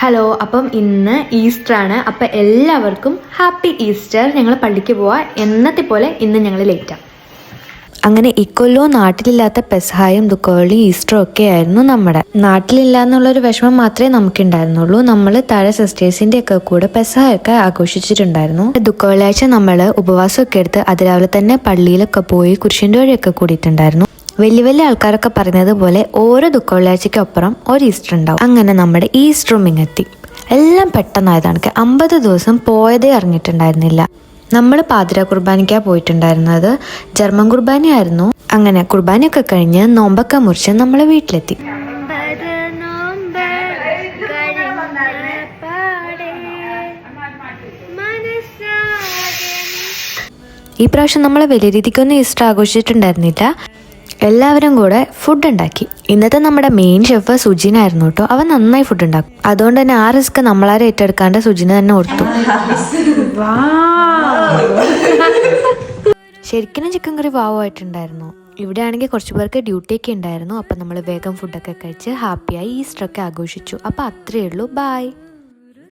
Hello, അപ്പം ഇന്ന് Easter ആണ്. അപ്പം എല്ലാവർക്കും ഹാപ്പി ഈസ്റ്റർ. ഞങ്ങൾ പള്ളിക്ക് പോവാം. എന്നത്തെ പോലെ ഇന്ന് ഞങ്ങൾ ലേറ്റാണ്. അങ്ങനെ ഇക്കൊല്ലവും നാട്ടിലില്ലാത്ത പെസഹായും ദുഃഖവെള്ളിയും ഈസ്റ്ററും ഒക്കെ ആയിരുന്നു നമ്മുടെ. നാട്ടിലില്ല എന്നുള്ളൊരു വിഷമം മാത്രമേ നമുക്കുണ്ടായിരുന്നുള്ളൂ. നമ്മൾ താഴെ സിസ്റ്റേഴ്സിൻ്റെ ഒക്കെ കൂടെ പെസഹയൊക്കെ ആഘോഷിച്ചിട്ടുണ്ടായിരുന്നു. ദുഃഖവെള്ളിയാഴ്ച നമ്മൾ ഉപവാസമൊക്കെ എടുത്ത് അതിരാവിലെ തന്നെ പള്ളിയിലൊക്കെ പോയി കുരിശിൻ്റെ വഴിയൊക്കെ കൂടിയിട്ടുണ്ടായിരുന്നു. വലിയ വലിയ ആൾക്കാരൊക്കെ പറയുന്നത് പോലെ ഓരോ ദുഃഖവെള്ളിയാഴ്ചയ്ക്കൊപ്പുറം ഒരു ഈസ്റ്റർ ഉണ്ടാവും. അങ്ങനെ നമ്മുടെ ഈസ്റ്ററും ഇങ്ങെത്തി. എല്ലാം പെട്ടെന്നായതാണ്. 50 ദിവസം പോയതേ അറിഞ്ഞിട്ടുണ്ടായിരുന്നില്ല. നമ്മൾ പാതിര കുർബാനയ്ക്കാണ് പോയിട്ടുണ്ടായിരുന്നത്. ജർമ്മൻ കുർബാനയായിരുന്നു. അങ്ങനെ കുർബാനയൊക്കെ കഴിഞ്ഞ് നോമ്പൊക്കെ മുറിച്ച് നമ്മൾ വീട്ടിലെത്തി. ഈ പ്രാവശ്യം നമ്മൾ വലിയ രീതിക്കൊന്നും ഈസ്റ്റർ ആഘോഷിച്ചിട്ടുണ്ടായിരുന്നില്ല. എല്ലാവരും കൂടെ ഫുഡ് ഉണ്ടാക്കി. ഇന്നത്തെ നമ്മുടെ മെയിൻ ഷെഫ് സുജിനായിരുന്നു കേട്ടോ. അവൻ നന്നായി ഫുഡ് ഉണ്ടാക്കും. അതുകൊണ്ട് തന്നെ ആ റിസ്ക് നമ്മളാരും ഏറ്റെടുക്കാണ്ട് സുജിന് തന്നെ കൊടുത്തു. ശരിക്കും ചിക്കൻ കറി വാവുമായിട്ടുണ്ടായിരുന്നു. ഇവിടെ ആണെങ്കിൽ കുറച്ച് പേർക്ക് ഡ്യൂട്ടിയൊക്കെ ഉണ്ടായിരുന്നു. അപ്പം നമ്മൾ വേഗം ഫുഡൊക്കെ കഴിച്ച് ഹാപ്പിയായി ഈസ്റ്ററൊക്കെ ആഘോഷിച്ചു. അപ്പം അത്രയേ ഉള്ളൂ. ബായ്.